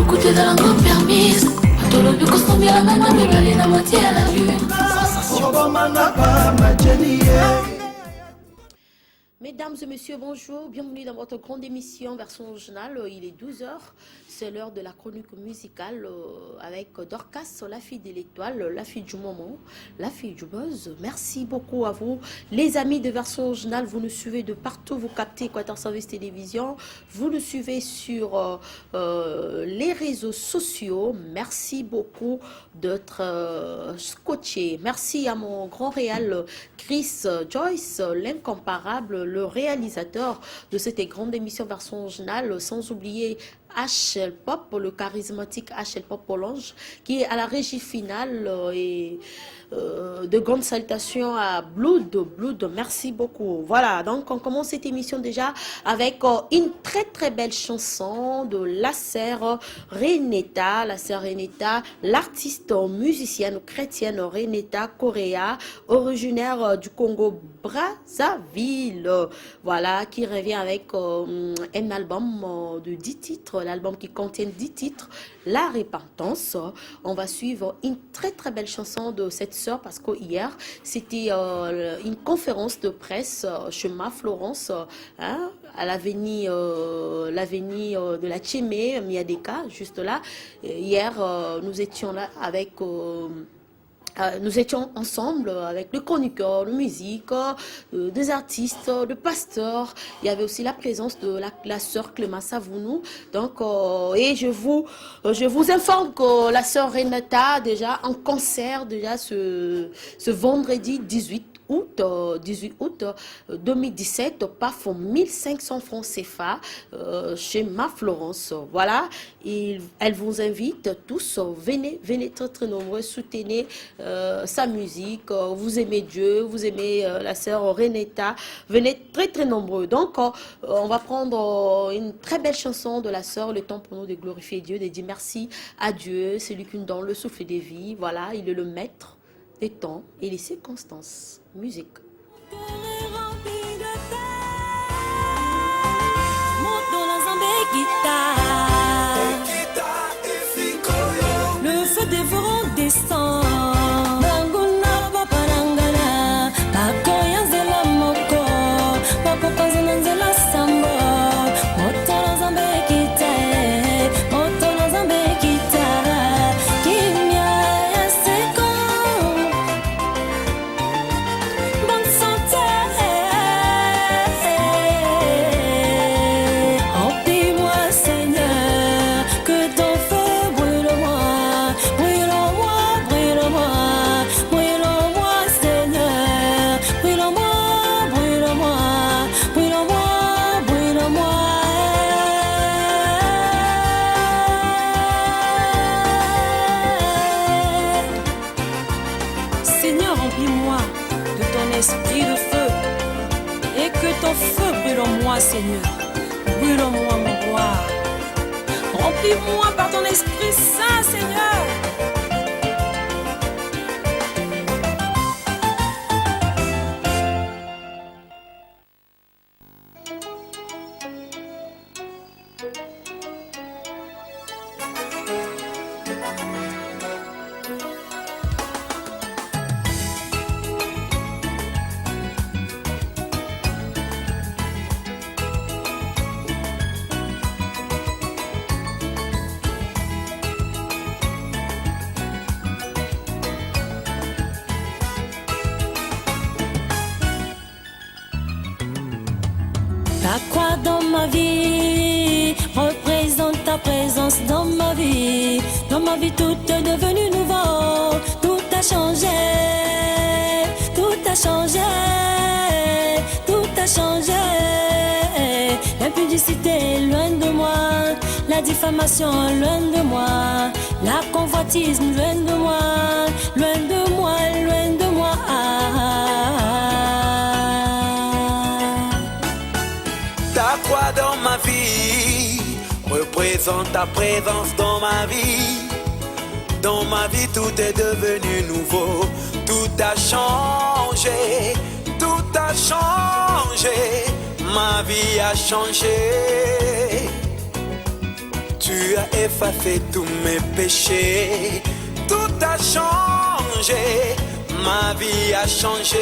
côté de la langue permise. Atolobi kosombi la main de la lune à moitié à la lune. Mesdames et messieurs, bonjour, bienvenue dans votre grande émission version originale. Il est 12h, c'est l'heure de la chronique musicale avec Dorcas, la fille de l'étoile, la fille du moment, la fille du buzz. Merci beaucoup à vous, les amis de version originale. Vous nous suivez de partout, vous captez Équateur Service Télévision, vous nous suivez sur les réseaux sociaux. Merci beaucoup d'être scotché. Merci à mon grand réal Chris Joyce, l'incomparable, le réalisateur de cette grande émission version originale, sans oublier HL Pop, le charismatique HL Pop Olange, qui est à la régie finale et de grandes salutations à Blood, merci beaucoup. Voilà, donc on commence cette émission déjà avec une très belle chanson de la sœur Renetta, l'artiste musicienne chrétienne Renetta Correa, originaire du Congo Brazzaville, voilà, qui revient avec un album de 10 titres, l'album qui contient 10 titres, La Repentance. On va suivre une très belle chanson de cette sœur parce que hier c'était une conférence de presse chez Ma Florence, hein, à l'avenue de la Tchémé, Miadeka, juste là. Hier, nous étions là avec... nous étions ensemble avec le chroniqueur, de musique, des artistes, de pasteurs. Il y avait aussi la présence de la sœur Clément Savounou. Donc, et je vous informe que la sœur Renata déjà en concert déjà ce vendredi 18 août 2017, PAF 1500 francs CFA chez Ma Florence. Voilà, elle vous invite tous, venez très nombreux, soutenez sa musique, vous aimez Dieu, vous aimez la sœur Renetta, venez très nombreux. Donc on va prendre une très belle chanson de la sœur, le temps pour nous de glorifier Dieu, de dire merci à Dieu, c'est lui qui nous donne le souffle des vies. Voilà, il est le maître des temps et les circonstances. Musique. Le feu dévorant descend. Seigneur, brûle en moi mon roi. Remplis-moi par ton Esprit Saint, Seigneur. Ta croix dans ma vie représente ta présence dans ma vie. Dans ma vie, tout est devenu nouveau. Tout a changé, tout a changé, tout a changé. L'impudicité loin de moi, la diffamation loin de moi, la convoitise loin de moi, loin de moi, loin de moi. Ta croix dans ma vie représente ta présence dans ma vie. Dans ma vie, tout est devenu nouveau. Tout a changé, tout a changé. Ma vie a changé. Tu Tu as effacé tous mes péchés. Tout a changé, ma vie a changé.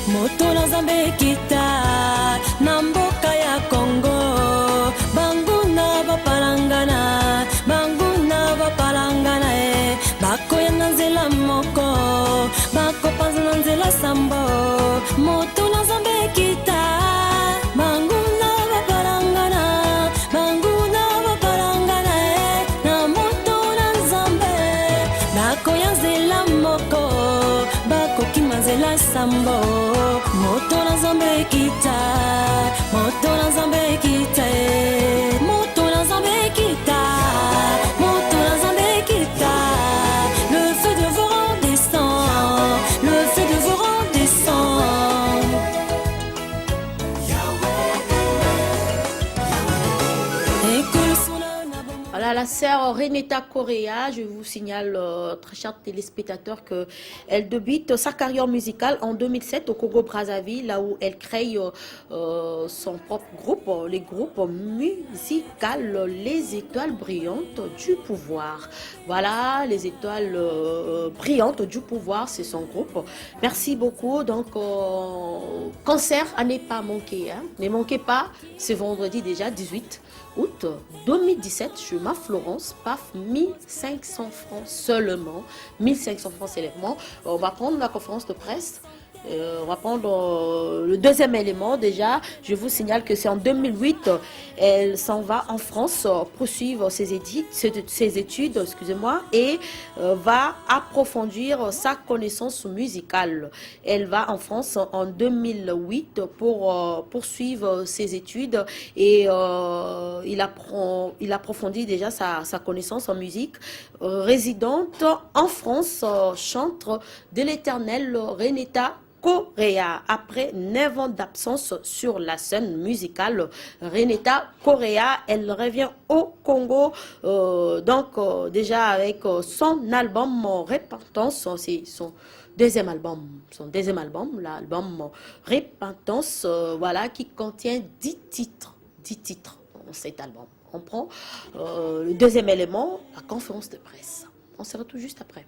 Moto na Zambe kita na mboka ya Congo, banguna bapalangana bako ya nzela moko, bako panza na nzela sambo. Moto na Zambe kita banguna bapalangana na moto na Zambe, bako ya nzela moko, bako kimanzela sambo. Moto na Zambe kita, moto na Zambe kita, moto na Zambe kita, moto na Zambe kita. Le feu de vos descend, le feu de vos descend. Et que le son Voilà, la sœur Reneta Correa, je vous signale, très chers téléspectateurs, qu'elle débute sa carrière musicale en 2007 au Congo-Brazzaville, là où elle crée son propre groupe, le groupe musical Les Étoiles Brillantes du Pouvoir. Voilà, Les Étoiles Brillantes du Pouvoir, c'est son groupe. Merci beaucoup. Donc, concert à ne pas manquer. Hein. Ne manquez pas, c'est vendredi déjà, 18 août 2017, chez ma Florence, paf, 1500 francs seulement, 1500 francs seulement. On va prendre la conférence de presse. On va prendre le deuxième élément déjà. Je vous signale que c'est en 2008, elle s'en va en France poursuivre ses études, excusez-moi, et va approfondir sa connaissance musicale. Elle va en France en 2008 pour poursuivre ses études et il approfondit déjà sa connaissance en musique. Résidente en France, chantre de l'éternel Reneta Correa. Après 9 ans d'absence sur la scène musicale, Reneta Correa, elle revient au Congo, déjà avec son album Repentance, c'est son deuxième album, l'album Repentance, voilà, qui contient 10 titres dans cet album. On prend le deuxième élément, la conférence de presse. On se retrouve juste après.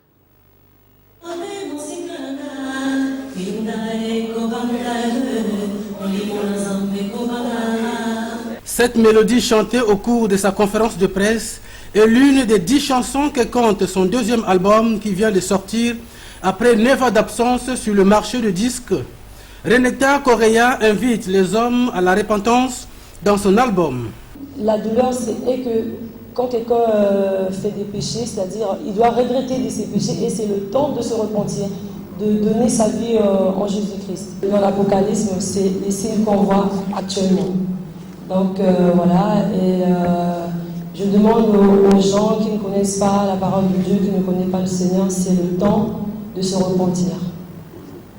Cette mélodie chantée au cours de sa conférence de presse est l'une des 10 chansons que compte son deuxième album qui vient de sortir après 9 ans d'absence sur le marché de disques. Reneta Correa invite les hommes à la repentance dans son album. La douleur, c'est que quand quelqu'un fait des péchés, c'est-à-dire il doit regretter de ses péchés et c'est le temps de se repentir, de donner sa vie en Jésus-Christ. Dans l'Apocalypse, c'est les signes qu'on voit actuellement. Donc voilà, et je demande aux gens qui ne connaissent pas la parole de Dieu, qui ne connaissent pas le Seigneur, c'est le temps de se repentir.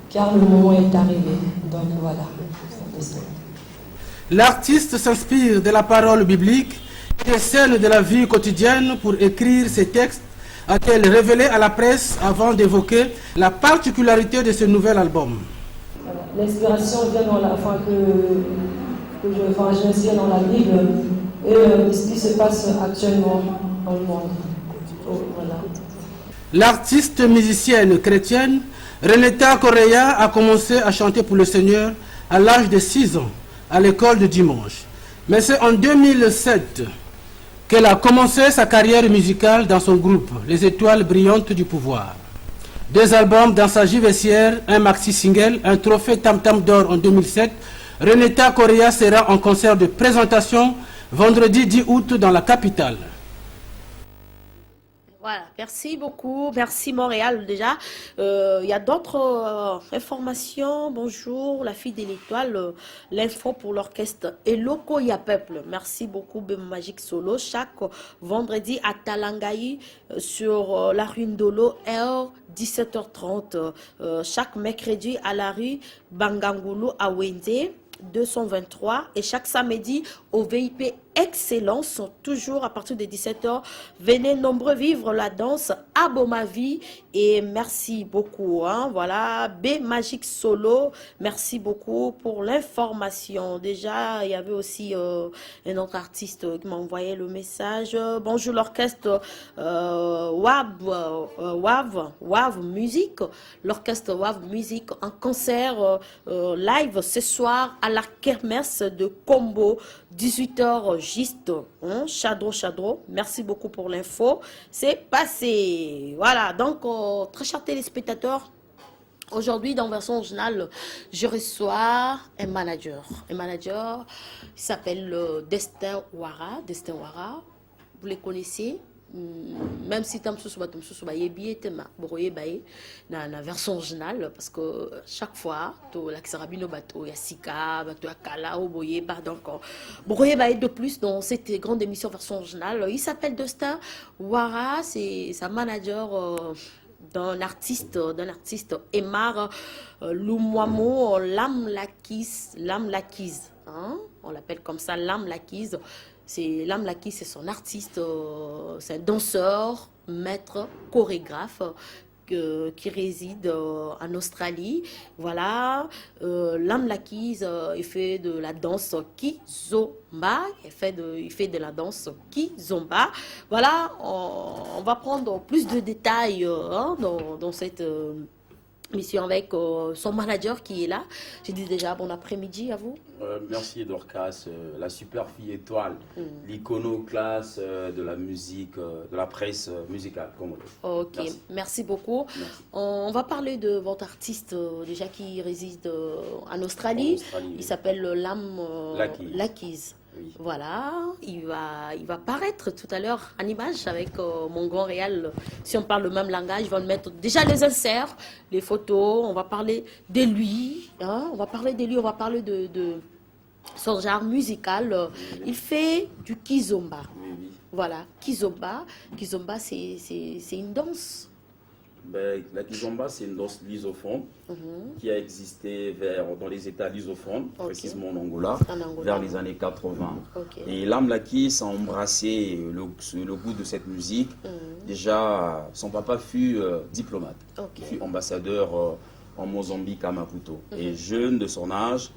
Car le moment est arrivé. Donc voilà. L'artiste s'inspire de la parole biblique et des scènes de la vie quotidienne pour écrire ces textes, a-t-elle révélé à la presse avant d'évoquer la particularité de ce nouvel album. L'inspiration vient dans la fin je m'inspire dans la Bible et ce qui se passe actuellement dans le monde. Voilà. L'artiste musicienne chrétienne Reneta Correa a commencé à chanter pour le Seigneur à l'âge de 6 ans à l'école de dimanche. Mais c'est en 2007 qu'elle a commencé sa carrière musicale dans son groupe, Les Étoiles Brillantes du Pouvoir. 2 albums dans sa givessière, un maxi-single, un trophée Tam Tam d'or en 2007. Reneta Correa sera en concert de présentation vendredi 10 août dans la capitale. Voilà, merci beaucoup. Merci Montréal déjà. Il y a d'autres informations. Bonjour, la fille de l'étoile. L'info pour l'orchestre Eloko Ya Peuple. Merci beaucoup, Bem Magique Solo. Chaque vendredi à Talangaï sur la rue Ndolo, heure 17h30. Chaque mercredi à la rue Bangangoulou à Wende. 223 et chaque samedi au VIP Excellence, toujours à partir de 17h. Venez nombreux vivre la danse à Bomavi et merci beaucoup. Hein, voilà, B Magique Solo, merci beaucoup pour l'information. Déjà, il y avait aussi un autre artiste qui m'a envoyé le message. Bonjour l'orchestre WAV Musique. L'orchestre WAV Musique en concert live ce soir à la kermesse de Combo, 18h juste, hein, Chadro. Merci beaucoup pour l'info. C'est passé. Voilà, donc, très chers téléspectateurs, aujourd'hui, dans version originale, je reçois un manager. Un manager, il s'appelle Destin Ouara. Destin Ouara, vous les connaissez? Même si tam susuba yebi tema boroye bae na version originale parce que chaque fois to la kisarabino bato ya sika bato ya kala oboye ba donc boroye bae de plus dans cette grande émission version originale. Il s'appelle Destin Ouara, c'est sa manager d'un artiste Emar Lumwamo Lam Lakis, hein? On l'appelle comme ça, Lam Lakis. C'est Lam Lakis, c'est son artiste, c'est un danseur, maître, chorégraphe qui réside en Australie. Voilà, Lam Lakis, il fait de la danse Kizomba. Il fait de la danse Kizomba. Voilà, on va prendre plus de détails hein, dans cette mission avec son manager qui est là. J'ai dit déjà bon après-midi à vous. Merci Dorcas, la super fille étoile, l'iconoclaste de la musique, de la presse musicale congolaise. Ok, merci beaucoup. Merci. On va parler de votre artiste déjà qui réside en Australie. Il s'appelle Lam Lakis. Oui. Voilà, il va paraître tout à l'heure en image avec mon grand réal. Si on parle le même langage, ils vont mettre déjà les inserts, les photos. On va parler de lui, hein, on va parler de son genre musical. Oui. Il fait du kizomba. Oui. Voilà, kizomba. Kizomba, c'est une danse. Ben, la kizomba, c'est une danse lusophone qui a existé dans les États lusophones, précisément en Angola, vers les années 80. Okay. Et Lam Lakis a embrassé le goût de cette musique. Déjà, son papa fut diplomate, il fut ambassadeur en Mozambique à Maputo. Et jeune de son âge,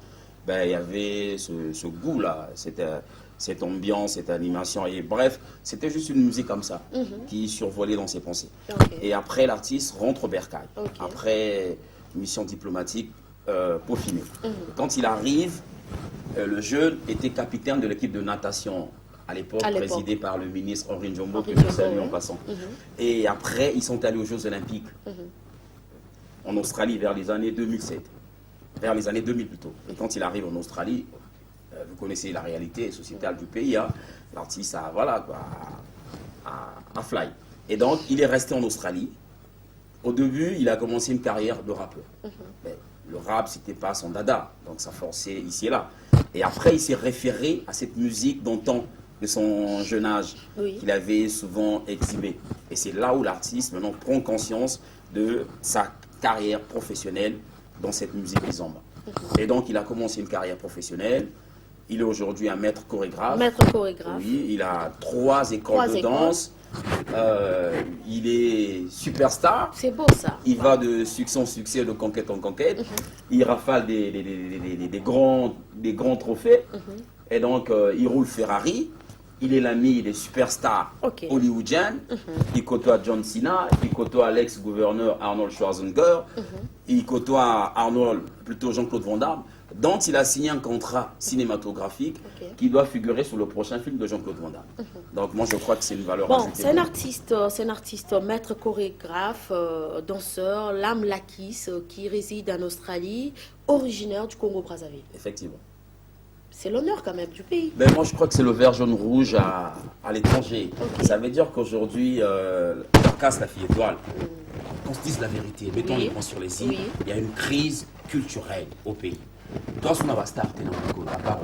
ben, il y avait ce goût-là, cette ambiance, cette animation, et bref, c'était juste une musique comme ça, qui survolait dans ses pensées. Okay. Et après, l'artiste rentre au Bercail, après une mission diplomatique peaufinée. Quand il arrive, le jeune était capitaine de l'équipe de natation, à l'époque présidée par le ministre Henri Njombo, que je salue en passant. Et après, ils sont allés aux Jeux Olympiques, en Australie, vers les années 2007. Vers les années 2000 plutôt. Et quand il arrive en Australie, vous connaissez la réalité sociétale du pays, hein, l'artiste a fly. Et donc, il est resté en Australie. Au début, il a commencé une carrière de rappeur. Mais le rap, c'était pas son dada, donc ça forçait ici et là. Et après, il s'est référé à cette musique d'antan, de son jeune âge, qu'il avait souvent exhibé. Et c'est là où l'artiste, maintenant, prend conscience de sa carrière professionnelle dans cette musique kizomba. Et donc, il a commencé une carrière professionnelle. Il est aujourd'hui un maître chorégraphe. Oui, il a 3 écoles de danse. Il est superstar. C'est beau ça. Il va de succès en succès, de conquête en conquête. Il rafale des grands trophées. Et donc, il roule Ferrari. Il est l'ami des superstars hollywoodiennes. Il côtoie John Cena. Il côtoie l'ex-gouverneur Arnold Schwarzenegger. Il côtoie Jean-Claude Van Damme, dont il a signé un contrat cinématographique qui doit figurer sur le prochain film de Jean-Claude Van Damme. Donc moi je crois que c'est une valeur ajoutée. C'est un artiste, maître chorégraphe, danseur, Lam Lakis, qui réside en Australie, originaire du Congo-Brazzaville. Effectivement. C'est l'honneur quand même du pays. Ben moi je crois que c'est le vert jaune rouge à l'étranger. Ça veut dire qu'aujourd'hui Dorcas, la fille étoile, qu'on se dise la vérité, mettons les points sur les îles, il y a une crise culturelle au pays. Toi, on va starter dans le coup, à part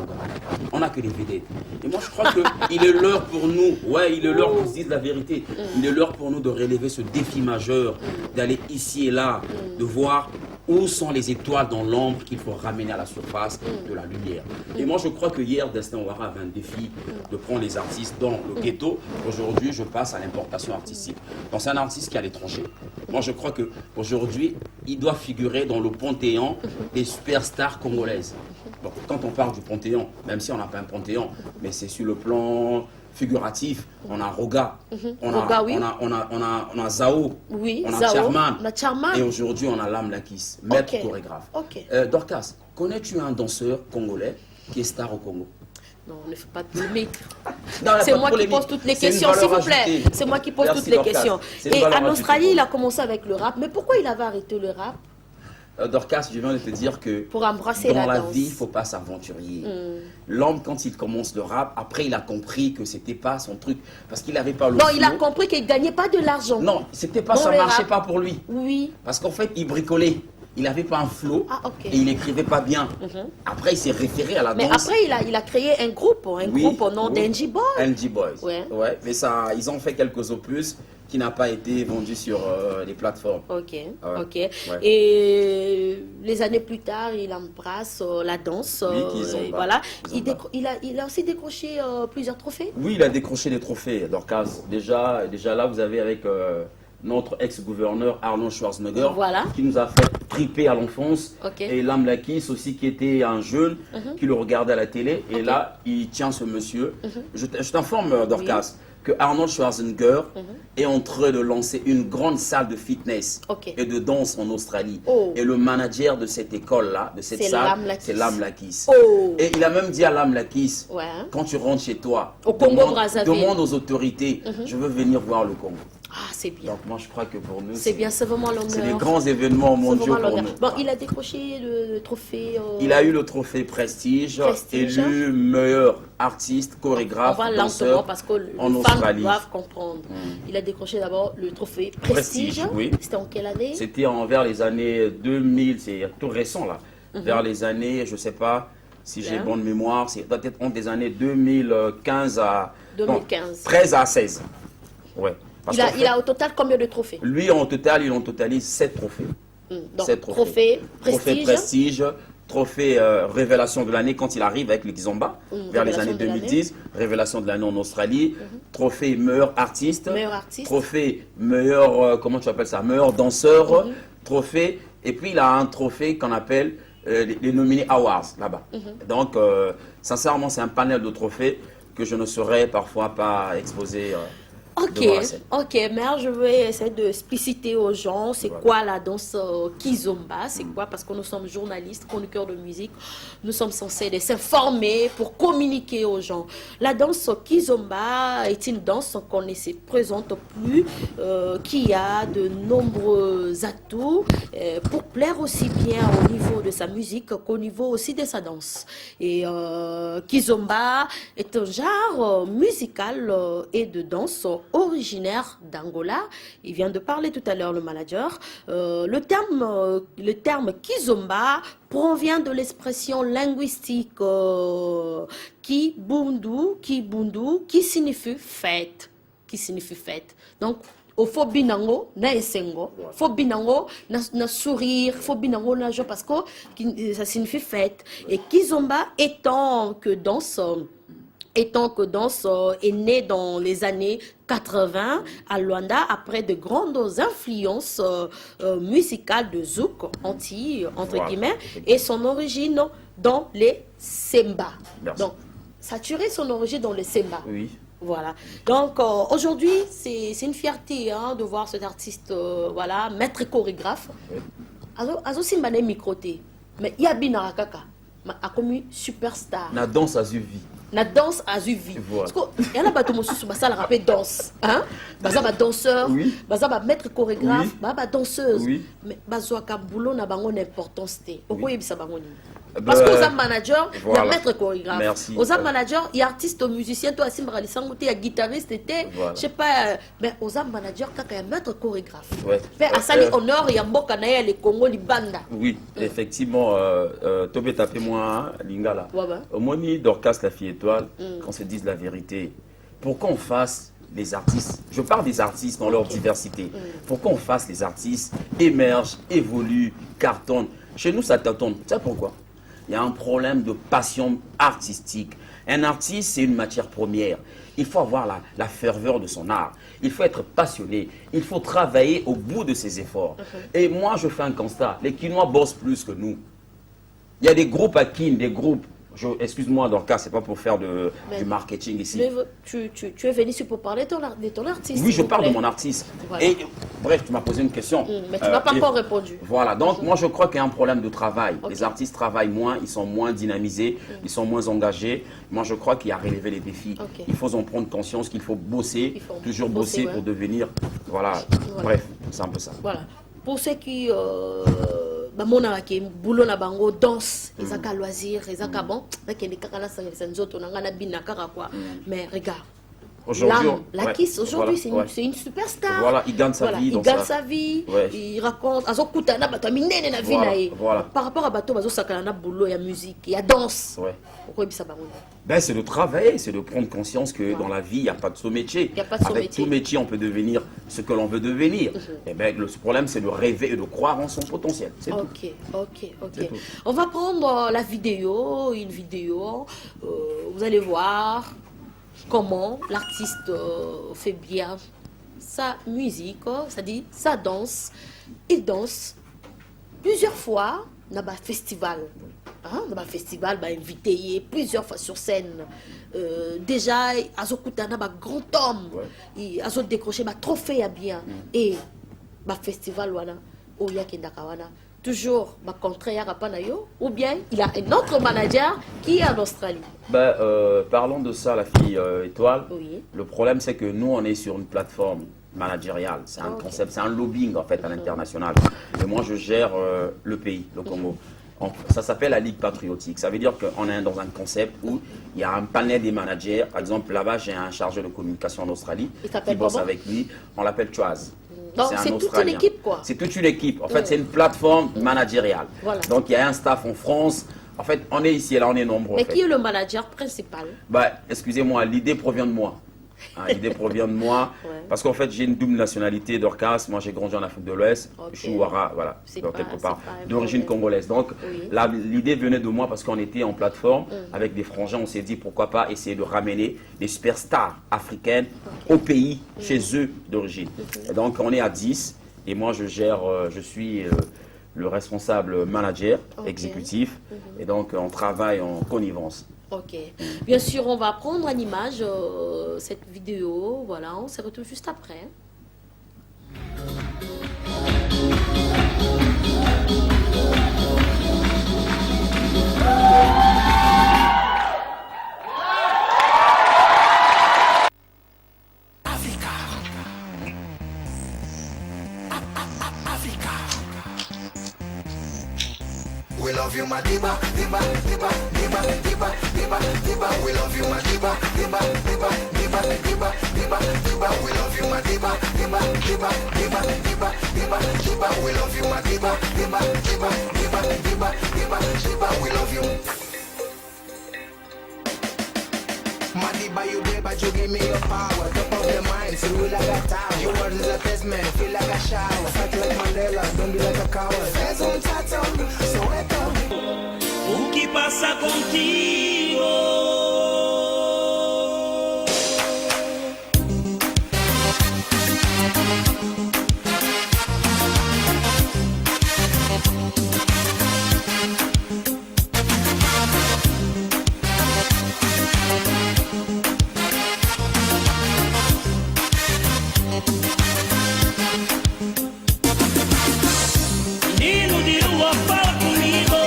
on n'a que des vedettes. Et moi, je crois qu'il est l'heure pour nous, il est l'heure qu'on se dise la vérité. Il est l'heure pour nous de relever ce défi majeur, d'aller ici et là, de voir où sont les étoiles dans l'ombre qu'il faut ramener à la surface de la lumière. Et moi, je crois que hier, Destin Ouara avait un défi de prendre les artistes dans le ghetto. Aujourd'hui, je passe à l'importation artistique. Donc, c'est un artiste qui est à l'étranger. Moi, je crois qu'aujourd'hui, il doit figurer dans le panthéon des superstars congolaises. Donc, quand on parle du panthéon, même si on n'a pas un panthéon, mais c'est sur le plan figuratif, on a Roga, on a Zao, on a Charman, et aujourd'hui on a Lam Lakis, maître chorégraphe. Dorcas, connais-tu un danseur congolais qui est star au Congo? Non, ne fais pas de polémique. C'est moi qui pose toutes les questions, s'il vous plaît. C'est moi qui pose toutes les questions. Et en Australie, il a commencé avec le rap. Mais pourquoi il avait arrêté le rap? Dorcas, je viens de te dire que pour embrasser dans la vie, il ne faut pas s'aventurier. L'homme, quand il commence le rap, après, il a compris que ce n'était pas son truc. Parce qu'il n'avait pas le flow. Non, il a compris qu'il ne gagnait pas de l'argent. Non, c'était pas, ça ne marchait pas pour lui. Oui. Parce qu'en fait, il bricolait. Il n'avait pas un flow et il n'écrivait pas bien. Après, il s'est référé à la danse. Mais après, il a créé un groupe au nom d'NG Boys. NG Boys. Ouais. Mais ça, ils ont fait quelques opus qui n'a pas été vendu sur les plateformes. Ok. Et les années plus tard, il embrasse la danse. Voilà. Il a aussi décroché plusieurs trophées. Oui, il a décroché des trophées, Dorcas. Déjà là, vous avez avec notre ex-gouverneur Arnold Schwarzenegger, qui nous a fait triper à l'enfance. Et Lam Lakis aussi, qui était un jeune, qui le regardait à la télé. Et là, il tient ce monsieur. Je t'informe, Dorcas, que Arnold Schwarzenegger est en train de lancer une grande salle de fitness et de danse en Australie. Et le manager de cette école-là, de cette salle, c'est Lam Lakis. Et il a même dit à Lam Lakis, quand tu rentres chez toi, demande aux autorités, je veux venir voir le Congo. Ah, c'est bien. Donc moi, je crois que pour nous, c'est bien, c'est vraiment l'honneur. C'est des grands événements mondiaux pour nous. Bon, il a décroché le trophée... Il a eu le trophée Prestige, élu meilleur artiste, chorégraphe, danseur parce que les fans doivent comprendre. Il a décroché d'abord le trophée Prestige. Oui. C'était en quelle année? C'était vers les années 2000, c'est tout récent là. Vers les années, je ne sais pas si j'ai bonne mémoire, c'est peut-être entre les années 2015 à... 2015. 13 à 16. Ouais. Il a au total combien de trophées? Lui, en total, il en totalise 7 trophées. Donc, 7 trophées. Trophée Prestige, trophée Révélation de l'année quand il arrive avec les Kizomba, vers les années 2010, Révélation de l'année en Australie, trophée meilleur artiste, trophée meilleur, comment tu appelles ça, meilleur danseur, trophée, et puis il a un trophée qu'on appelle les nominés Awards, là-bas. Donc, sincèrement, c'est un panel de trophées que je ne saurais parfois pas exposer. Ok, mais je vais essayer de expliciter aux gens c'est quoi la danse Kizomba, c'est quoi, parce que nous sommes journalistes, chroniqueurs de musique, nous sommes censés s'informer pour communiquer aux gens. La danse Kizomba est une danse qu'on ne se présente plus, qui a de nombreux atouts pour plaire aussi bien au niveau de sa musique qu'au niveau aussi de sa danse. Et Kizomba est un genre musical et de danse originaire d'Angola. Il vient de parler tout à l'heure le manager. Le terme Kizomba provient de l'expression linguistique Kibundu, qui signifie fête. Donc, il faut binango na esengo, faut binango na sourire, faut binango na joie parce que ça signifie fête. Et Kizomba étant que danse est né dans les années 80 à Luanda après de grandes influences musicales de zouk, entre guillemets, et son origine dans les Semba. Donc, saturé son origine dans les Semba. Oui. Voilà. Donc, aujourd'hui, c'est une fierté de voir cet artiste, maître chorégraphe. Azo Simbane microté, mais Yabina Rakaka a commis superstar. La danse à Zuvi. la danse a vu vie. Voilà. Parce qu'il y en a pas de mots sur ça, la rappelle danse. Hein? Baza ba danseur, Oui. baza ba maître chorégraphe, Oui. ba danseuse. Oui. Mais bazo ka boulot na bango d'importance té. Pourquoi il ça bango ni? Ben, Parce que aux manager, il y a voilà. maître chorégraphe. Merci. Aux manager, il y a artiste, musicien, toi Simba Lisango, il y a guitariste, Voilà. je sais pas, mais aux manager, il y a maître chorégraphe. Ouais. Mais à Sali Honor, il y a Mboka Naya, les Congo, les Banda. Oui, effectivement, Tobé tapez-moi Lingala. Ouais, bah. Au Moni Dorcas, la fille étoile, qu'on se dise la vérité, pour qu'on fasse les artistes, je parle des artistes dans leur diversité, pour qu'on fasse les artistes émergent, évoluent, cartonnent. Chez nous, ça tâtonne. Tu sais pourquoi? Il y a un problème de passion artistique. Un artiste, c'est une matière première. Il faut avoir la ferveur de son art. Il faut être passionné. Il faut travailler au bout de ses efforts. Et moi, je fais un constat. Les Kinois bossent plus que nous. Il y a des groupes à Kin, des groupes. Excuse-moi, Dorcas, c'est pas pour faire du marketing ici. Tu es venu ici pour parler de ton artiste. Oui, je parle de mon artiste. Voilà. Et bref, tu m'as posé une question. Mais tu n'as pas encore répondu. Voilà, donc moi je crois qu'il y a un problème de travail. Les artistes travaillent moins, ils sont moins dynamisés, ils sont moins engagés. Moi je crois qu'il y a à relever les défis. Il faut en prendre conscience qu'il faut bosser, toujours bosser pour devenir. Voilà. Bref, c'est un peu ça. Voilà. Pour ceux qui bamona ke boulot na bango danse ezaka loisir ezaka bon nakende kaka na sangisa nzoto nanga na bina kaka quoi mais regarde aujourd'hui la Kiss aujourd'hui c'est une superstar. Voilà, il gagne sa vie, il gagne sa vie, il raconte azokutana bato minene na vie na ye. Par rapport à bato bazo sakala na boulot ya musique, il y a danse. Pourquoi il bango? Ben, c'est de travailler, c'est de prendre conscience que dans la vie, il n'y a pas de sous-métier. Avec tout métier, on peut devenir ce que l'on veut devenir. Et ben, le problème, c'est de rêver et de croire en son potentiel. C'est tout. Ok. On va prendre la vidéo, une vidéo. Vous allez voir comment l'artiste fait bien sa musique, c'est-à-dire sa danse. Il danse plusieurs fois dans un festival. Dans un festival, invité plusieurs fois sur scène. Déjà, Azokutana, grand homme, Azo décroché un trophée à bien. Et le festival, toujours contraire à Panayo, ou bien il a un autre manager qui est en Australie. Parlons de ça, la fille étoile. Oui. Le problème, c'est que nous, on est sur une plateforme managériale. C'est un concept, c'est un lobbying en fait à l'international. Et moi, je gère le pays, le Congo. Ça s'appelle la Ligue patriotique. Ça veut dire qu'on est dans un concept où il y a un panel des managers. Par exemple, là-bas, j'ai un chargé de communication en Australie qui bosse avec lui. On l'appelle Chaz. Donc, c'est toute une équipe, quoi. C'est toute une équipe. En fait, c'est une plateforme managériale. Voilà. Donc, il y a un staff en France. En fait, on est ici et là, on est nombreux. Mais qui est le manager principal? Excusez-moi, l'idée provient de moi. L'idée provient de moi, parce qu'en fait j'ai une double nationalité d'Orcas. Moi j'ai grandi en Afrique de l'Ouest, je suis Ouara, voilà, donc quelque part d'origine congolaise. Donc l'idée venait de moi parce qu'on était en plateforme avec des frangins. On s'est dit pourquoi pas essayer de ramener des superstars africaines au pays, chez eux d'origine. Et donc on est à 10 et moi je gère, je suis le responsable manager exécutif et donc on travaille en connivence. Ok. Bien sûr, on va prendre en image cette vidéo. Voilà, on se retrouve juste après. We love you, my diva, diva, diva, diva, diva, diva, diva. We love you, my diva, diva, diva, diva, diva, diva, diva. We love you, my diva, diva, diva, diva, diva, diva, diva. We love you, my diva, diva, diva, diva, diva, diva, diva. We love you. My diva, you there, but you give me your power. Top of the mind, feel like a tower. Your words is a test, man, feel like a shower. Fight like Mandela, don't be like a coward. Fez tato, so echo. O que passa contigo? Menino de rua, fala comigo.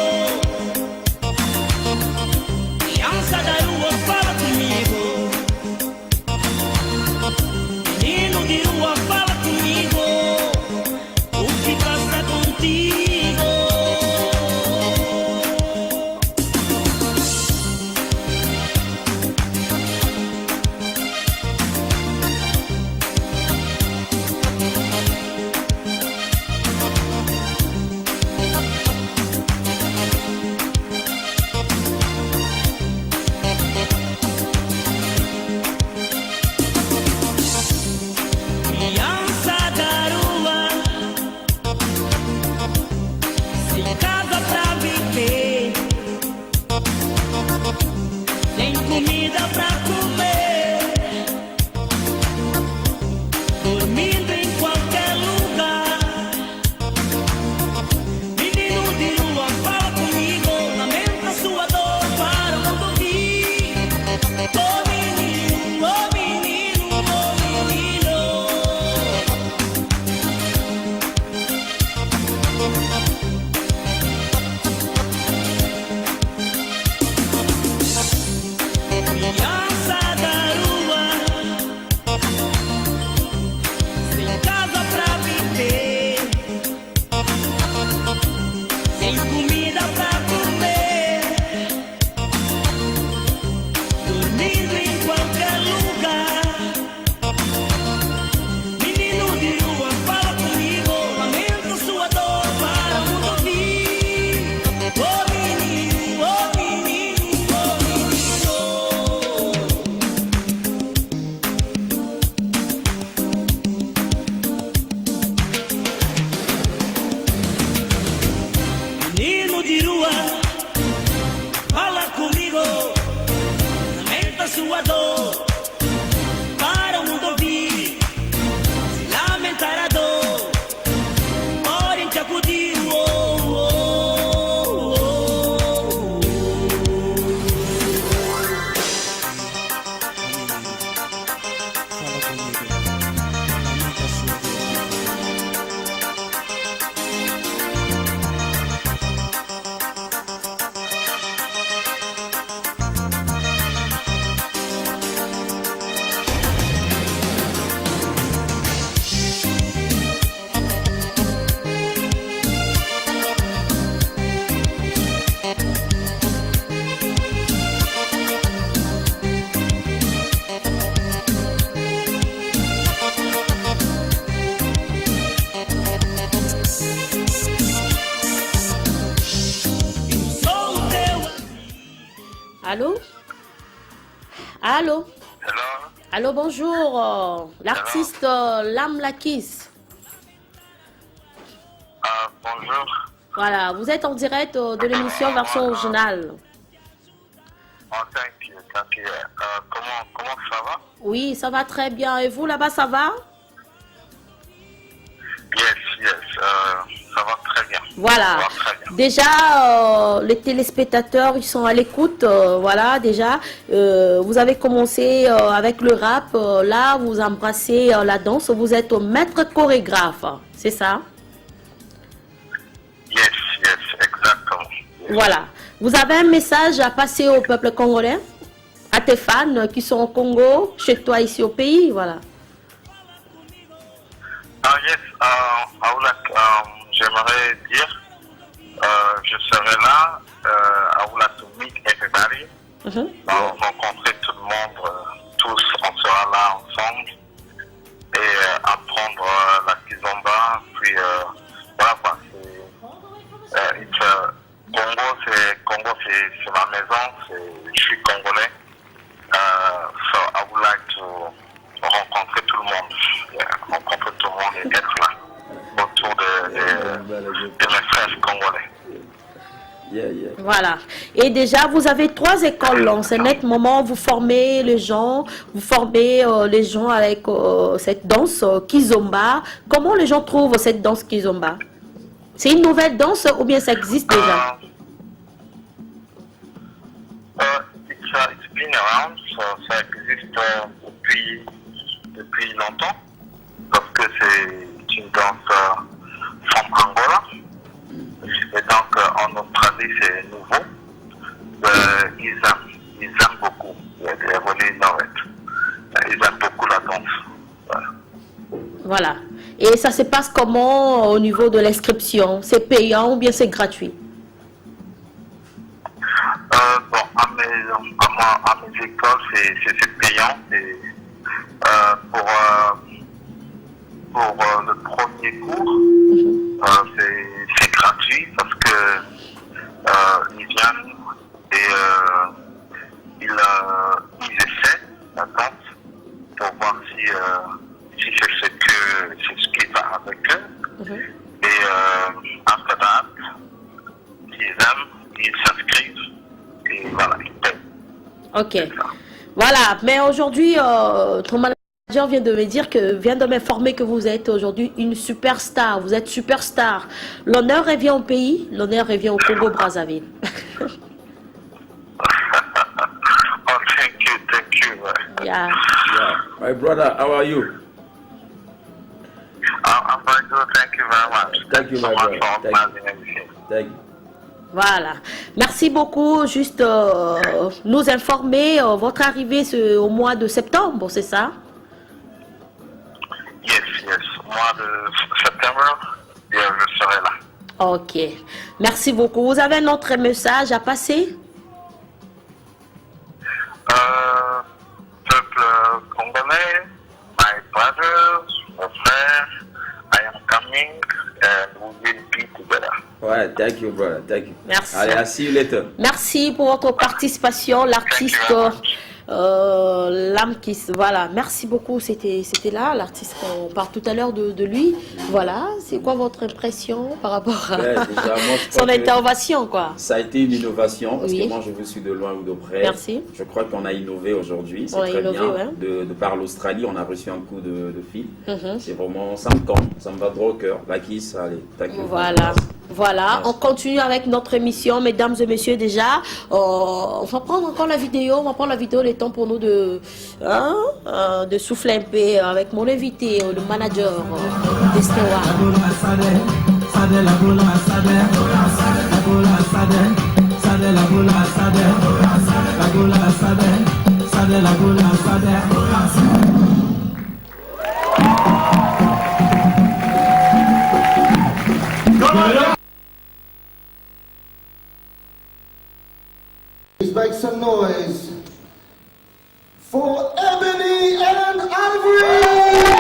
comida pra comer, dormindo em qualquer lugar. Menino de rua, fala comigo, lamenta sua dor para o mundo ouvir. Oh menino, oh menino, oh menino. Criança da rua, sem casa pra viver, sem comida pra comer, dormindo em qualquer lugar. Menino de rua, fala comigo, lamenta sua dor para o mundo ouvir. Oh menino, oh menino, oh menino. Menino de rua, fala comigo, lamenta sua dor para o mundo ouvir. Se lamentar a dor, podem te acudir. Oh, oh, oh, oh. Sou o teu. Allô? Allô? Hello. Allô, bonjour. L'artiste Lam Lakis. Bonjour. Voilà, vous êtes en direct de l'émission version originale. Oh, thank you. Comment ça va? Oui, ça va très bien. Et vous, là-bas, ça va? Yes, ça va très bien. Voilà. Ça va très bien. Déjà, les téléspectateurs, ils sont à l'écoute. Voilà, déjà, vous avez commencé avec le rap. Là, vous embrassez la danse. Vous êtes maître chorégraphe. C'est ça? Yes, exactement. Yes. Voilà. Vous avez un message à passer au peuple congolais, à tes fans qui sont au Congo, chez toi ici au pays. Voilà. Yes, I would like, j'aimerais dire, je serai là. I would like to meet everybody. Rencontrer tout le monde, tous, on sera là ensemble et apprendre la kizomba. Puis voilà quoi. Congo, c'est ma maison. Je suis congolais. So I would like to rencontrer tout le monde. Rencontrer tout le monde et être là autour de mes frères congolais. Voilà. Et déjà, vous avez 3 écoles en ce net moment. Vous formez les gens, avec cette danse kizomba. Comment les gens trouvent cette danse kizomba? C'est une nouvelle danse ou bien ça existe déjà? It's been around, ça existe depuis longtemps, parce que c'est une danse from Angola. Et donc en Australie c'est nouveau. Ils aiment beaucoup. Ils aiment beaucoup la danse. Voilà. Et ça se passe comment au niveau de l'inscription? C'est payant ou bien c'est gratuit? Bon, à mes écoles, c'est payant. Pour le premier cours, c'est gratuit parce que ils viennent et ils essaient la danse pour voir si c'est ce qui va avec eux. Et après that, s'ils aiment, ils s'inscrivent et voilà, ils payent. Ok. Voilà, mais aujourd'hui, ton manager vient de me dire vient de m'informer que vous êtes aujourd'hui une superstar. Vous êtes superstar. L'honneur revient au pays, l'honneur revient au Congo-Brazzaville. Oh, thank you. Yeah. My brother, how are you? I'm very good, thank you very much. Thank you, my brother. Thank you. Voilà. Merci beaucoup. Juste nous informer votre arrivée au mois de septembre, c'est ça? Yes. Mois de septembre, je serai là. Ok. Merci beaucoup. Vous avez un autre message à passer? Peuple congolais, my brothers, my friends, I am coming and we will be together. Ouais, thank you, brother. Thank you. Merci. Allez, I'll see you later. Merci pour votre participation, l'artiste. L'âme qui voilà, merci beaucoup. C'était là l'artiste, on parle tout à l'heure de lui. Voilà, c'est quoi votre impression par rapport à Déjà, moi, son intervention, quoi? Ça a été une innovation parce Oui. que moi je vous suis de loin ou de près. Merci. Je crois qu'on a innové aujourd'hui, c'est On a très innové, bien. ouais. De par l'Australie, on a reçu un coup de fil. Mhm. C'est vraiment, ça me tente, ça me va droit au cœur. La kiss, allez, t'inquiète. Voilà, on continue avec notre émission, mesdames et messieurs. Déjà, on va prendre encore la vidéo, le temps pour nous de souffler un peu avec mon invité, le manager d'Estewa. Please make some noise for Ebony and Ivory!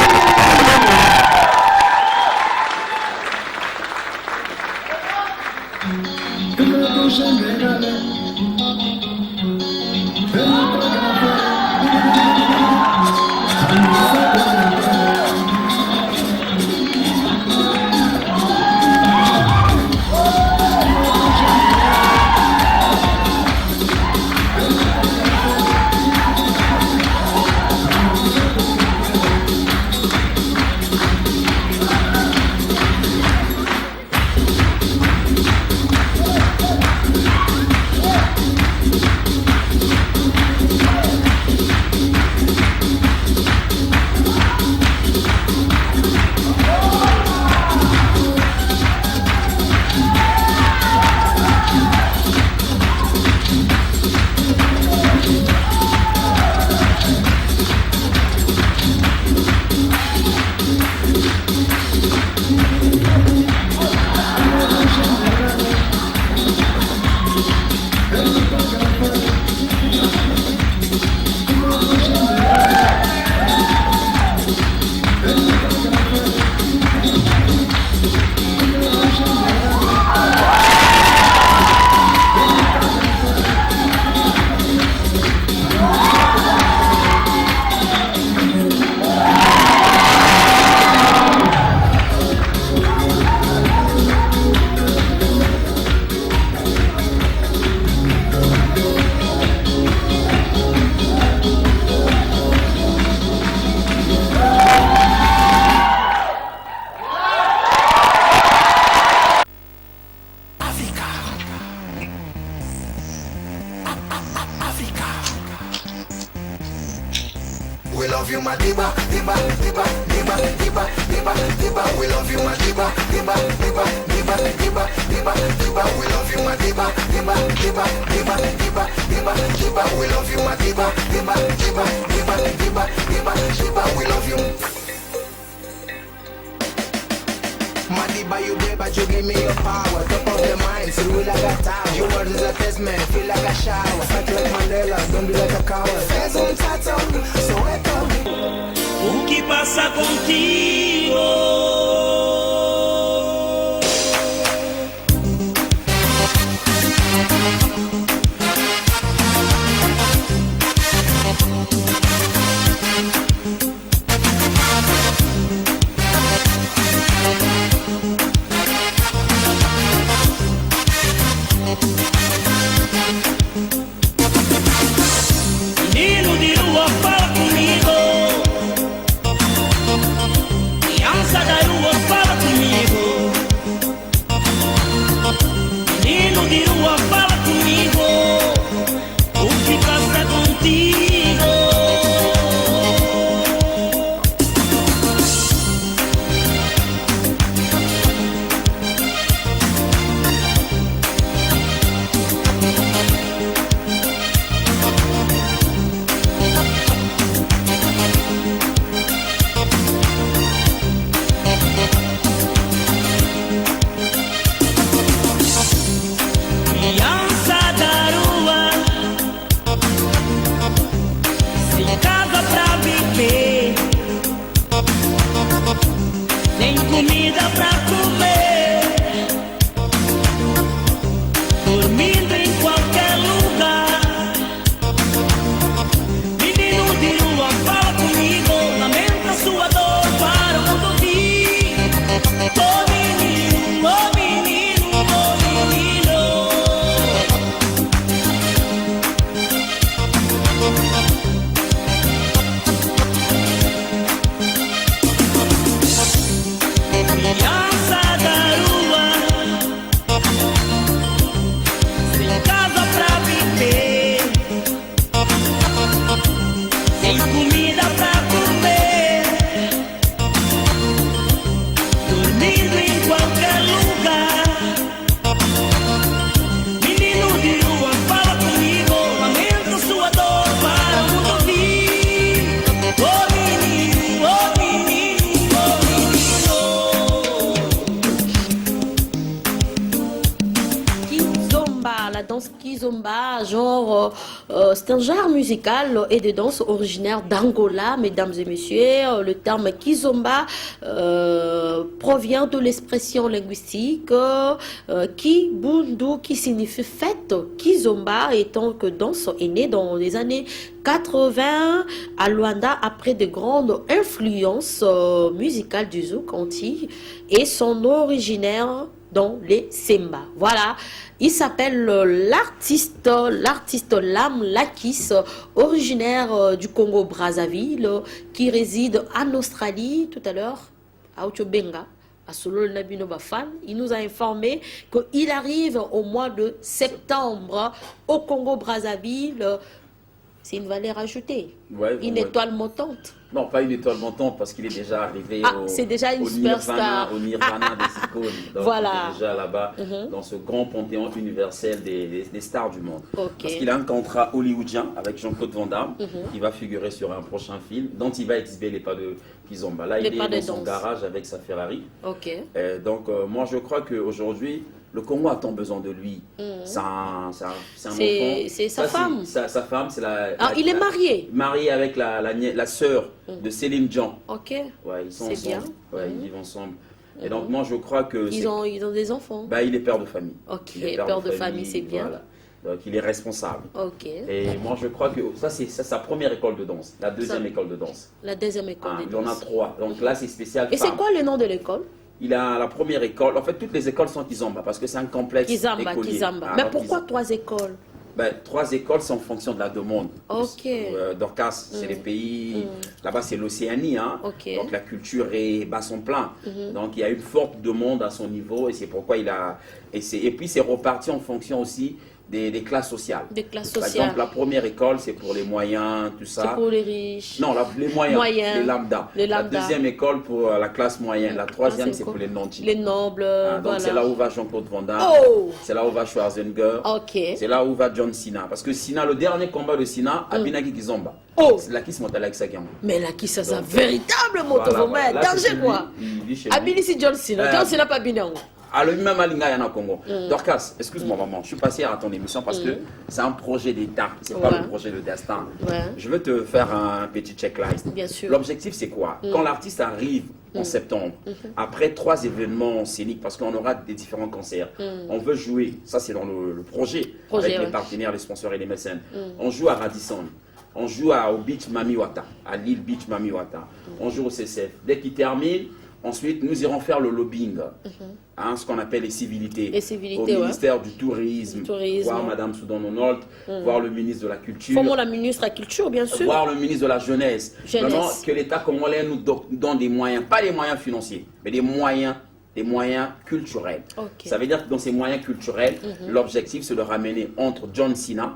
We love you, my diva, diva, diva, diva, diva, diva, diva. We love you, my diva, diva, diva, diva, diva, diva, diva. We love you, my diva, diva, diva, diva, diva, diva, diva. We love you, my diva, diva, diva, diva, diva, diva, diva. We love you. Madiba, you there, but you give me your power. Top of the mind, so we like a tower. Your words is a test, man, feel like a shower. Fight like Mandela, don't be like a coward. Fans on tattoo, so echo. O que passa contigo? la danse Kizomba, genre, c'est un genre musical et de danse originaire d'Angola, mesdames et messieurs. Le terme Kizomba provient de l'expression linguistique Kibundu, qui signifie fête. Kizomba étant que danse est née dans les années 80 à Luanda après de grandes influences musicales du zouk anti et son originaire dans les Semba. Voilà, il s'appelle l'artiste Lam Lakis, originaire du Congo-Brazzaville, qui réside en Australie tout à l'heure, à Ochobenga. À Solo Nabino Bafan, il nous a informé qu'il arrive au mois de septembre au Congo-Brazzaville. C'est une valeur ajoutée, ouais, une étoile montante. Non, pas une étoile montante parce qu'il est déjà arrivé c'est déjà une superstar. Au Nirvana des icônes. Donc voilà. Il est déjà là-bas, dans ce grand panthéon universel des stars du monde. Okay. Parce qu'il a un contrat hollywoodien avec Jean-Claude Van Damme, qui va figurer sur un prochain film, dont il va exhiber les pas de Kizomba. Là, il est dans son garage avec sa Ferrari. Okay. Donc, moi, je crois qu'aujourd'hui, le Congo a tant besoin de lui. C'est un enfant. C'est sa femme. Sa femme, c'est la... il est marié. Marié avec la sœur de Céline Dion. Ok. Ouais, ils sont c'est ensemble. Bien. Ouais, ils vivent ensemble. Et donc, moi, je crois que... Ils ont des enfants. Bah, il est père de famille. Ok, père de famille, c'est bien. Voilà. Donc, il est responsable. Ok. Et moi, je crois que ça, c'est sa première école de danse. La deuxième école de danse. La deuxième école de danse. Il en a 3. Donc là, c'est spécial. Et c'est quoi le nom de l'école? Il a la première école. En fait, toutes les écoles sont Kizomba parce que c'est un complexe écolier. Kizomba. Mais pourquoi 3 écoles? 3 écoles, c'est en fonction de la demande. Ok. Dorcas, c'est les pays... Là-bas, c'est l'Océanie. Hein. Okay. Donc, la culture bat son plein. Donc, il y a une forte demande à son niveau. Et c'est pourquoi il a... Et puis, c'est reparti en fonction aussi des classes sociales. Des classes sociales. Par exemple, la première école, c'est pour les moyens, tout ça. C'est pour les riches. Non, les moyens, les lambda. La deuxième école pour la classe moyenne. La troisième, c'est pour les nantis. Les nobles, donc voilà. c'est là où va Jean-Claude Van Damme. C'est là où va Schwarzenegger. C'est là où va John Cena. Parce que Cena, le dernier combat de Cena, Abinaki Kizomba. La Kiss monte avec sa gamme. Mais la Kiss, c'est un véritable moto. Voilà, danger quoi. Abinisi John Cena. John Cena pas bien. Alors, même à Lingayana Congo. Dorcas, excuse-moi, maman, je suis passé à ton émission parce que c'est un projet d'État, c'est pas le projet de destin. Je veux te faire un petit checklist. Bien sûr. L'objectif, c'est quoi? Quand l'artiste arrive en septembre, après 3 événements scéniques, parce qu'on aura des différents concerts, on veut jouer, ça c'est dans le projet, avec les partenaires, les sponsors et les mécènes. On joue à Radisson. On joue au Beach Mamiwata, à l'île Beach Mamiwata. On joue au CCF. Dès qu'il termine, ensuite, nous irons faire le lobbying, ce qu'on appelle les civilités, au ministère du Tourisme, voir Madame Soudan-Nonolt, voir le ministre de la Culture, comment la ministre de la Culture, bien sûr, voir le ministre de la Jeunesse. Vraiment, que l'État congolais nous donne des moyens, pas des moyens financiers, mais des moyens culturels. Ça veut dire que dans ces moyens culturels, l'objectif c'est de ramener entre John Cena,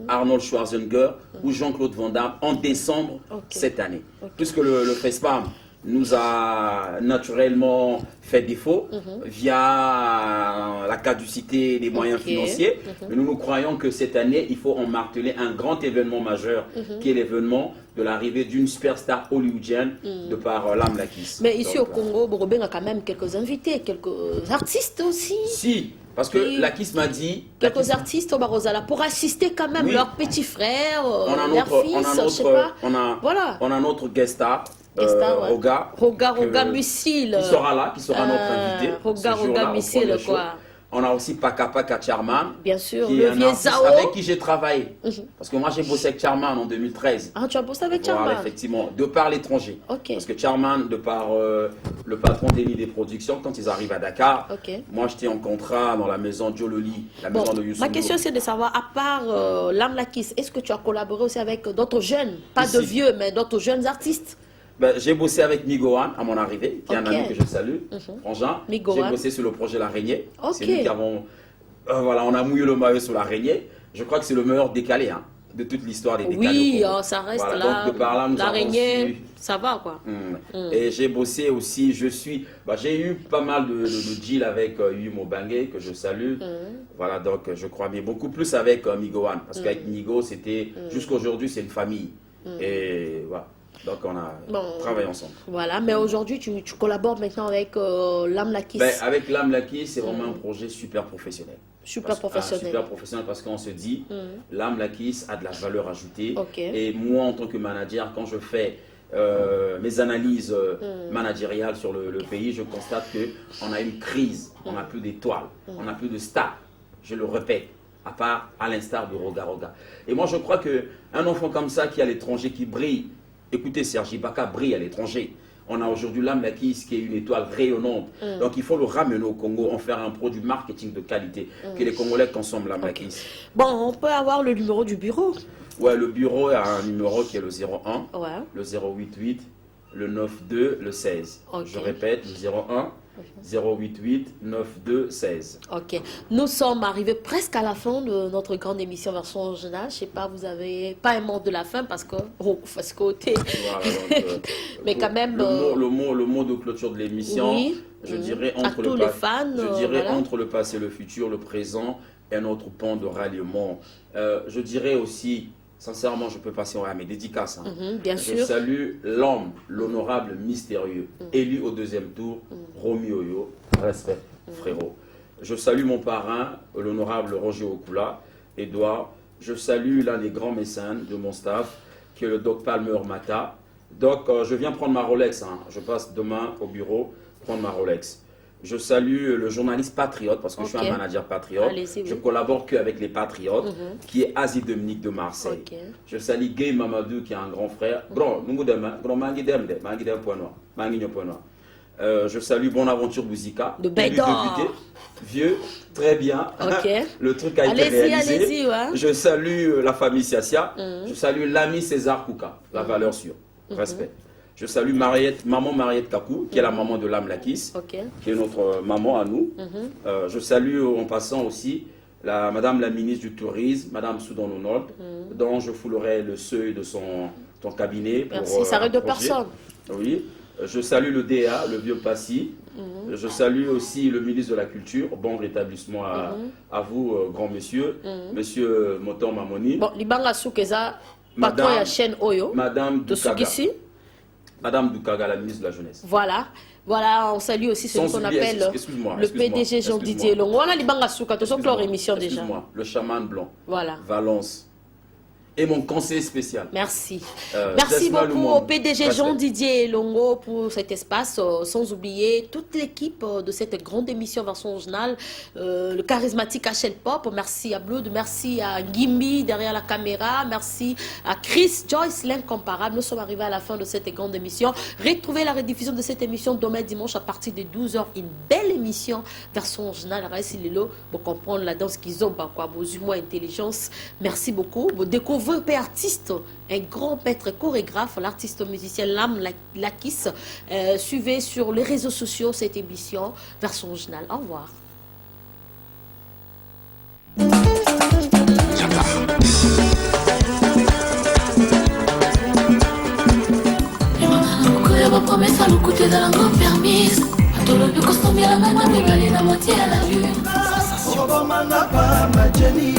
Arnold Schwarzenegger ou Jean-Claude Van Damme en décembre cette année. Puisque le FESPAM nous a naturellement fait défaut via la caducité des moyens financiers. Mais nous croyons que cette année, il faut en marteler un grand événement majeur qui est l'événement de l'arrivée d'une superstar hollywoodienne de par Lam Lakis. Mais ici au Congo, Borobeng a quand même quelques invités, quelques artistes aussi. Si, parce que Lakis m'a dit... Quelques artistes au Barozala pour assister quand même leurs petits frères, leurs fils, je sais pas. On a notre guest star. Roga Missile. Qui sera là, qui sera notre invité. Roga Missile, quoi. On a aussi Pakapaka Charman. Bien sûr, le vieux Zao. Avec qui j'ai travaillé. Parce que moi, j'ai bossé avec Charman en 2013. Ah, tu as bossé avec Charman? Voilà, effectivement. De par l'étranger. Parce que Charman, de par le patron des productions, quand ils arrivent à Dakar, moi, j'étais en contrat dans la maison Djololi, la maison de Youssou. Ma question, c'est de savoir, à part Lam Lakis, est-ce que tu as collaboré aussi avec d'autres jeunes, pas de vieux, mais d'autres jeunes artistes? J'ai bossé avec Migoan à mon arrivée, qui est un ami que je salue, Frangin. J'ai bossé sur le projet L'Araignée. C'est nous qui avons... voilà, on a mouillé le maillot sur L'Araignée. Je crois que c'est le meilleur décalé de toute l'histoire des décalés. Oui, ça reste là. L'Araignée, ça va quoi. Et j'ai bossé aussi, j'ai eu pas mal de deals avec Yumo Bangé, que je salue. Voilà, donc je crois, mais beaucoup plus avec Migoan. Parce qu'avec Migo, c'était, jusqu'aujourd'hui, c'est une famille. Et voilà. Donc on a travaillé ensemble. Voilà, mais aujourd'hui tu collabores maintenant avec l'âme Lakis. Avec l'âme Lakis, c'est vraiment un projet super professionnel. Super professionnel. Super professionnel parce qu'on se dit, l'âme Lakis a de la valeur ajoutée. Et moi, en tant que manager, quand je fais mes analyses managériales sur le pays, je constate qu'on a une crise, on n'a plus d'étoiles, on n'a plus de stars. Je le répète, à part à l'instar de Roga Roga. Et moi, je crois qu'un enfant comme ça qui est à l'étranger, qui brille, écoutez, Serge Ibaka brille à l'étranger. On a aujourd'hui l'âme Lakis qui est une étoile rayonnante. Donc il faut le ramener au Congo, en faire un produit marketing de qualité, que les Congolais consomment l'âme Lakis. Bon, on peut avoir le numéro du bureau. Ouais, le bureau a un numéro qui est le 01, le 088, le 92, le 16. Je répète, le 01, 088 92 16. Ok. Nous sommes arrivés presque à la fin de notre grande émission version originale. Je sais pas, vous avez pas un mot de la fin parce que côté. Voilà, mais quand même. Le mot de clôture de l'émission, je dirais entre entre le passé et le futur, le présent est notre pont de ralliement. Je dirais aussi. Sincèrement, je peux passer à mes dédicaces. Bien sûr. Je salue l'homme, l'honorable, mystérieux, élu au deuxième tour, Romy Oyo. Respect, frérot. Je salue mon parrain, l'honorable Roger Okula, Edouard. Je salue l'un des grands mécènes de mon staff, qui est le Doc Palmer Mata. Doc, je viens prendre ma Rolex. Je passe demain au bureau prendre ma Rolex. Je salue le journaliste patriote, parce que je suis un manager patriote. Je collabore qu'avec les patriotes, qui est Asie Dominique de Marseille. Je salue Gay Mamadou, qui est un grand frère. Je salue Bonaventure Bouzika, député, vieux, très bien. Le truc a été réalisé. Je salue la famille Siasia. Je salue l'ami César Kouka, la valeur sûre. Respect. Je salue maman Mariette Kakou, qui est la maman de l'âme Lakis, qui est notre maman à nous. Je salue en passant aussi madame la ministre du Tourisme, madame Soudan Nord, dont je foulerai le seuil de son cabinet. Merci, ça arrête de personne. Oui. Je salue le DA, le vieux Passy. Je salue aussi le ministre de la Culture. Bon rétablissement à vous, grand monsieur. Monsieur Moton Mamoni. Bon, Libanga Soukeza, patron de la chaîne Oyo. Madame Doukaga. Madame Doukaga, la ministre de la Jeunesse. Voilà, on salue aussi celui qu'on appelle le PDG Jean-Didier Longo. Voilà, Libanga Souka, tu leur émission déjà. Excuse-moi, le chaman blanc. Voilà. Valence. Et mon conseiller spécial. Merci. Merci beaucoup au PDG Jean-Didier Longo pour cet espace, sans oublier toute l'équipe de cette grande émission version originale, le charismatique HL Pop. Merci à Blood, merci à Gimbi derrière la caméra, merci à Chris Joyce, l'incomparable. Nous sommes arrivés à la fin de cette grande émission. Retrouvez la rediffusion de cette émission demain dimanche à partir de 12h. Une belle émission version originale. Pour comprendre la danse qu'ils ont, vos humours, intelligence. Merci beaucoup. Vous découvrez artiste, un grand maître chorégraphe, l'artiste musicien l'âme Lakis. Suivez sur les réseaux sociaux cette émission version originale. Au revoir. Obama na pa ma Jenny